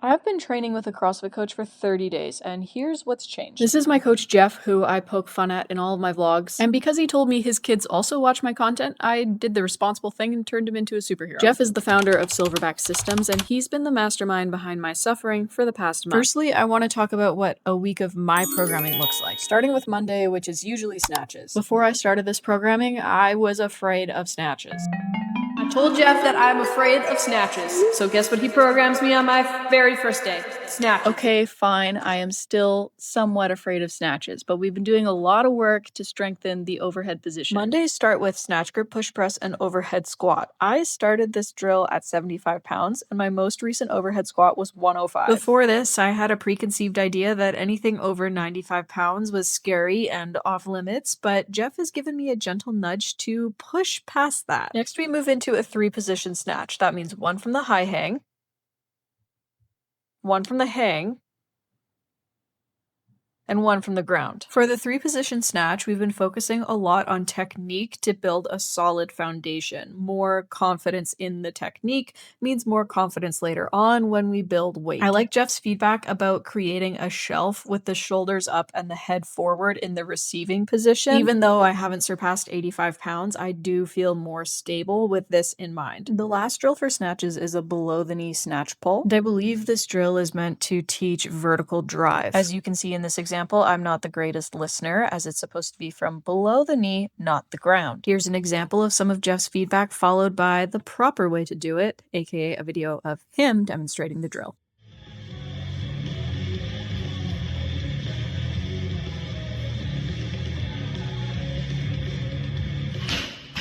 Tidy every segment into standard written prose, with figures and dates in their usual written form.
I've been training with a CrossFit coach for 30 days, and here's what's changed. This is my coach Jeff, who I poke fun at in all of my vlogs. And because he told me his kids also watch my content, I did the responsible thing and turned him into a superhero. Jeff is the founder of Silverback Systems, and he's been the mastermind behind my suffering for the past month. Firstly, I want to talk about what a week of my programming looks like, starting with Monday, which is usually snatches. Before I started this programming, I was afraid of snatches. I told Jeff that I'm afraid of snatches, so guess what he programs me on my very first day? Snatches. Okay, fine, I am still somewhat afraid of snatches, but we've been doing a lot of work to strengthen the overhead position. Mondays start with snatch grip, push press, and overhead squat. I started this drill at 75 pounds, and my most recent overhead squat was 105. Before this, I had a preconceived idea that anything over 95 pounds was scary and off limits, but Jeff has given me a gentle nudge to push past that. Next, we move into a 3-position snatch. That means one from the high hang, one from the hang, and one from the ground. For the 3-position snatch, we've been focusing a lot on technique to build a solid foundation. More confidence in the technique means more confidence later on when we build weight. I like Jeff's feedback about creating a shelf with the shoulders up and the head forward in the receiving position. Even though I haven't surpassed 85 pounds, I do feel more stable with this in mind. The last drill for snatches is a below the knee snatch pull. And I believe this drill is meant to teach vertical drive. As you can see in this example, I'm not the greatest listener, as it's supposed to be from below the knee, not the ground. Here's an example of some of Jeff's feedback followed by the proper way to do it, aka a video of him demonstrating the drill.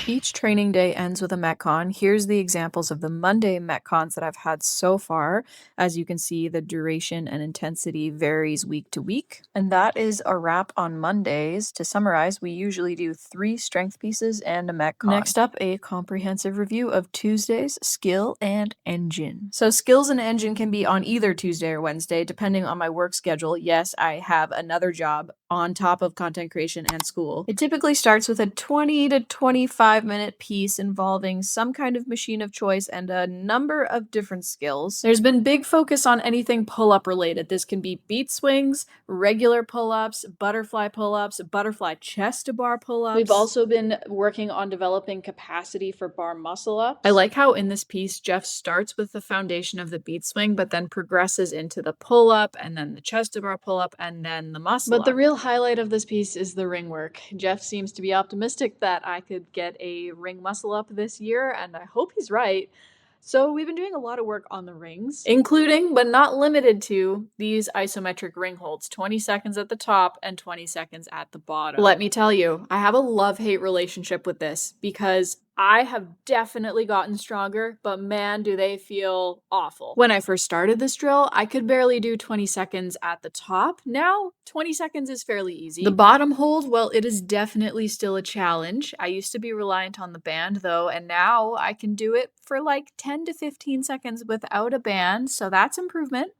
Each training day ends with a Metcon. Here's the examples of the Monday Metcons that I've had so far. As you can see, the duration and intensity varies week to week. And that is a wrap on Mondays. To summarize, we usually do 3 strength pieces and a Metcon. Next up, a comprehensive review of Tuesdays, skill and engine. So skills and engine can be on either Tuesday or Wednesday, depending on my work schedule. Yes, I have another job on top of content creation and school. It typically starts with a 20 to 25-minute piece involving some kind of machine of choice and a number of different skills. There's been big focus on anything pull-up related. This can be beat swings, regular pull-ups, butterfly chest to bar pull-ups. We've also been working on developing capacity for bar muscle ups. I like how in this piece, Jeff starts with the foundation of the beat swing, but then progresses into the pull-up and then the chest to bar pull-up and then the muscle up. But the real highlight of this piece is the ring work. Jeff seems to be optimistic that I could get a ring muscle up this year, and I hope he's right. So we've been doing a lot of work on the rings, including, but not limited to, these isometric ring holds, 20 seconds at the top and 20 seconds at the bottom. Let me tell you, I have a love-hate relationship with this because I have definitely gotten stronger, but man, do they feel awful. When I first started this drill, I could barely do 20 seconds at the top. Now, 20 seconds is fairly easy. The bottom hold, well, it is definitely still a challenge. I used to be reliant on the band though, and now I can do it for like 10 to 15 seconds without a band, so that's improvement.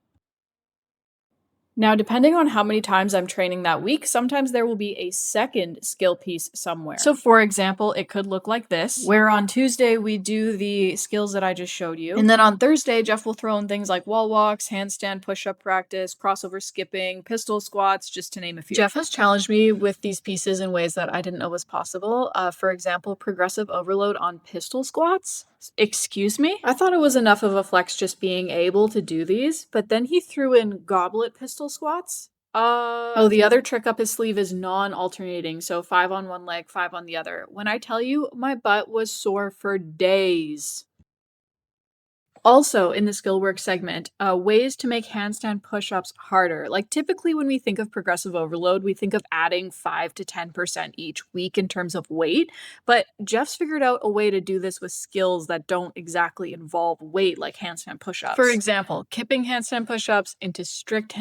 Now, depending on how many times I'm training that week, sometimes there will be a second skill piece somewhere. So for example, it could look like this, where on Tuesday we do the skills that I just showed you. And then on Thursday, Jeff will throw in things like wall walks, handstand push-up practice, crossover skipping, pistol squats, just to name a few. Jeff has challenged me with these pieces in ways that I didn't know was possible. For example, progressive overload on pistol squats. Excuse me? I thought it was enough of a flex just being able to do these, but then he threw in goblet pistol squats. Oh, the other trick up his sleeve is non-alternating, so 5 on one leg, 5 on the other. When I tell you, my butt was sore for days. Also, in the skill work segment, ways to make handstand push-ups harder. Like typically when we think of progressive overload, we think of adding 5 to 10% each week in terms of weight, but Jeff's figured out a way to do this with skills that don't exactly involve weight like handstand push-ups. For example, kipping handstand push-ups into strict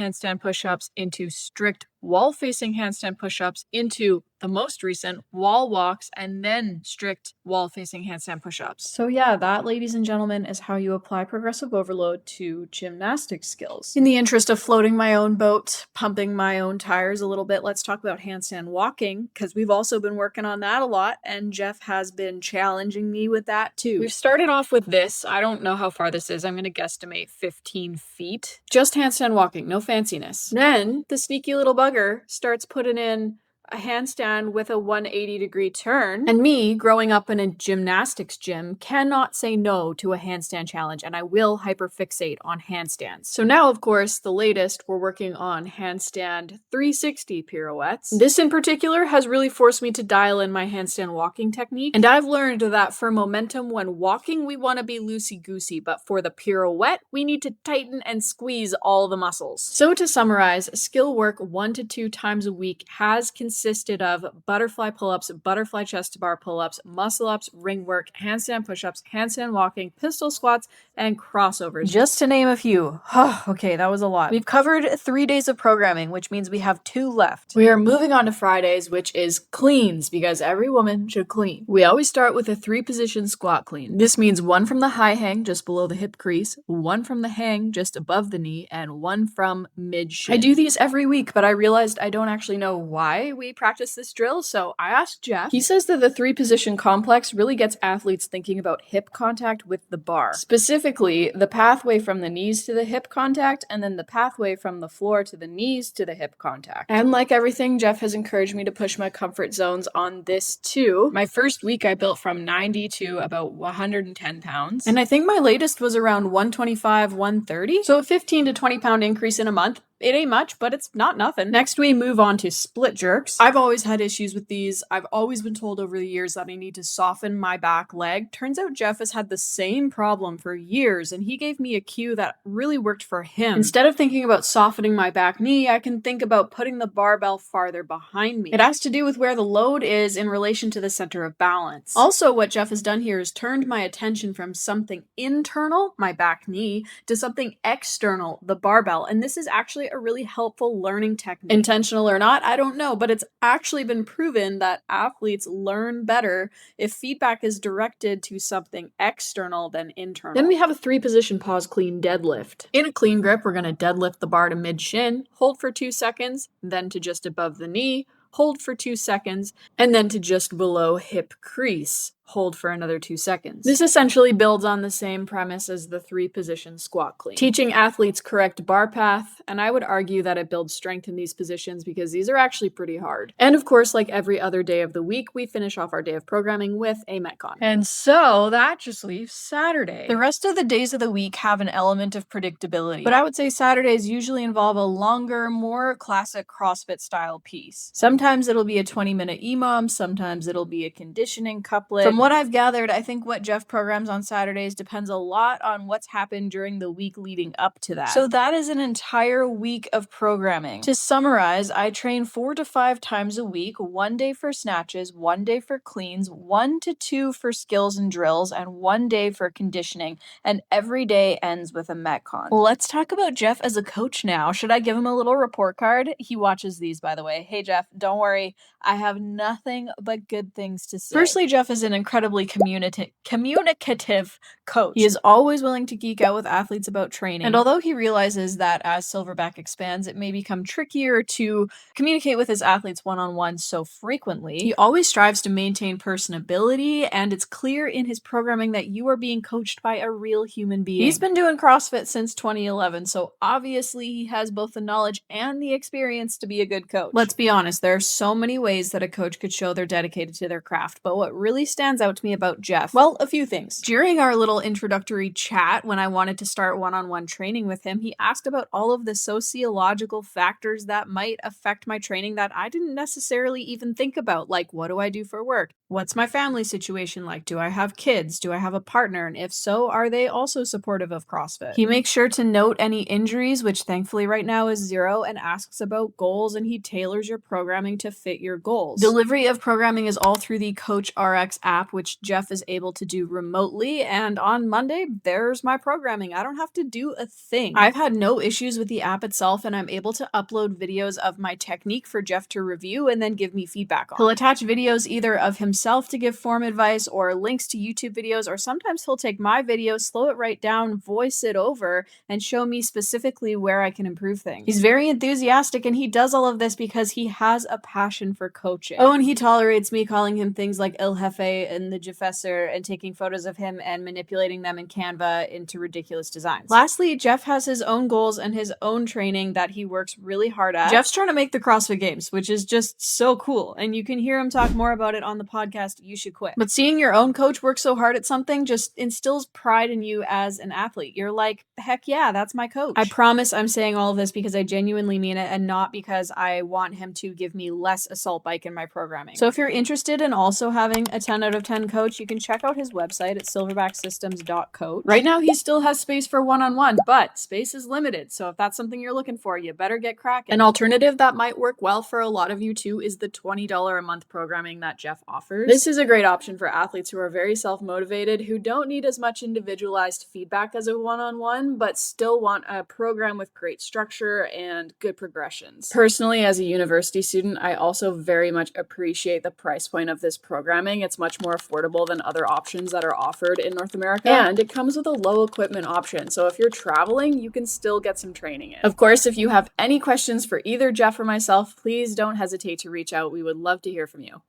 wall-facing handstand push-ups into the most recent wall walks and then strict wall-facing handstand push-ups. So yeah, that, ladies and gentlemen, is how you apply progressive overload to gymnastics skills. In the interest of floating my own boat, pumping my own tires a little bit, let's talk about handstand walking, because we've also been working on that a lot, and Jeff has been challenging me with that too. We've started off with this. I don't know how far this is. I'm going to guesstimate 15 feet. Just handstand walking, no fanciness. Then the sneaky little bugger starts putting in a handstand with a 180-degree turn. And me, growing up in a gymnastics gym, cannot say no to a handstand challenge, and I will hyperfixate on handstands. So now, of course, the latest, we're working on handstand 360 pirouettes. This in particular has really forced me to dial in my handstand walking technique, and I've learned that for momentum when walking, we want to be loosey-goosey, but for the pirouette, we need to tighten and squeeze all the muscles. So to summarize, skill work 1 to 2 times a week has consisted of butterfly pull-ups, butterfly chest to bar pull-ups, muscle-ups, ring work, handstand push-ups, handstand walking, pistol squats, and crossovers. Just to name a few. Okay, that was a lot. We've covered 3 days of programming, which means we have 2 left. We are moving on to Fridays, which is cleans, because every woman should clean. We always start with a 3-position squat clean. This means 1 from the high hang, just below the hip crease, 1 from the hang, just above the knee, and 1 from mid-shin. I do these every week, but I realized I don't actually know why we practice this drill, so I asked Jeff. He says that the 3-position complex really gets athletes thinking about hip contact with the bar. Specifically, the pathway from the knees to the hip contact, and then the pathway from the floor to the knees to the hip contact. And like everything, Jeff has encouraged me to push my comfort zones on this too. My first week I built from 90 to about 110 pounds. And I think my latest was around 125, 130. So a 15 to 20 pound increase in a month. It ain't much, but it's not nothing. Next, we move on to split jerks. I've always had issues with these. I've always been told over the years that I need to soften my back leg. Turns out Jeff has had the same problem for years, and he gave me a cue that really worked for him. Instead of thinking about softening my back knee, I can think about putting the barbell farther behind me. It has to do with where the load is in relation to the center of balance. Also, what Jeff has done here is turned my attention from something internal, my back knee, to something external, the barbell, and this is actually a really helpful learning technique. Intentional or not, I don't know, but it's actually been proven that athletes learn better if feedback is directed to something external than internal. Then we have a 3-position pause clean deadlift. In a clean grip, we're going to deadlift the bar to mid-shin, hold for 2 seconds, then to just above the knee, hold for 2 seconds, and then to just below hip crease. Hold for another 2 seconds. This essentially builds on the same premise as the 3-position squat clean, teaching athletes correct bar path, and I would argue that it builds strength in these positions because these are actually pretty hard. And of course, like every other day of the week, we finish off our day of programming with a Metcon. And so that just leaves Saturday. The rest of the days of the week have an element of predictability, but I would say Saturdays usually involve a longer, more classic CrossFit style piece. Sometimes it'll be a 20-minute EMOM, sometimes it'll be a conditioning couplet. From what I've gathered, I think what Jeff programs on Saturdays depends a lot on what's happened during the week leading up to that. So that is an entire week of programming. To summarize, I train 4 to 5 times a week, 1 day for snatches, 1 day for cleans, 1 to 2 for skills and drills, and 1 day for conditioning, and every day ends with a Metcon. Let's talk about Jeff as a coach now. Should I give him a little report card? He watches these, by the way. Hey Jeff, don't worry, I have nothing but good things to say. Firstly, Jeff is an incredibly communicative coach. He is always willing to geek out with athletes about training. And although he realizes that as Silverback expands, it may become trickier to communicate with his athletes one-on-one so frequently, he always strives to maintain personability, and it's clear in his programming that you are being coached by a real human being. He's been doing CrossFit since 2011, so obviously he has both the knowledge and the experience to be a good coach. Let's be honest, there are so many ways that a coach could show they're dedicated to their craft, but what really stands out to me about Jeff, well, a few things. During our little introductory chat, when I wanted to start one-on-one training with him, he asked about all of the sociological factors that might affect my training that I didn't necessarily even think about, like what do I do for work? What's my family situation like? Do I have kids? Do I have a partner? And if so, are they also supportive of CrossFit? He makes sure to note any injuries, which thankfully right now is 0, and asks about goals, and he tailors your programming to fit your goals. Delivery of programming is all through the Coach RX app, app, which Jeff is able to do remotely. And on Monday, there's my programming. I don't have to do a thing. I've had no issues with the app itself, and I'm able to upload videos of my technique for Jeff to review and then give me feedback on. He'll attach videos either of himself to give form advice or links to YouTube videos, or sometimes he'll take my video, slow it right down, voice it over, and show me specifically where I can improve things. He's very enthusiastic, and he does all of this because he has a passion for coaching. Oh, and he tolerates me calling him things like Il Jefe and the Jefessor and taking photos of him and manipulating them in Canva into ridiculous designs. Lastly, Jeff has his own goals and his own training that he works really hard at. Jeff's trying to make the CrossFit Games, which is just so cool, and you can hear him talk more about it on the podcast You Should Quit. But seeing your own coach work so hard at something just instills pride in you as an athlete. You're like, heck yeah, that's my coach. I promise I'm saying all of this because I genuinely mean it and not because I want him to give me less assault bike in my programming. So if you're interested in also having a 10 out of 10 coach, you can check out his website at silverbacksystems.coach. Right now, he still has space for one-on-one, but space is limited. So if that's something you're looking for, you better get cracking. An alternative that might work well for a lot of you too is the $20 a month programming that Jeff offers. This is a great option for athletes who are very self-motivated, who don't need as much individualized feedback as a one-on-one, but still want a program with great structure and good progressions. Personally, as a university student, I also very much appreciate the price point of this programming. It's much more affordable than other options that are offered in North America, and it comes with a low equipment option. So if you're traveling, you can still get some training in. Of course, if you have any questions for either Jeff or myself, please don't hesitate to reach out. We would love to hear from you.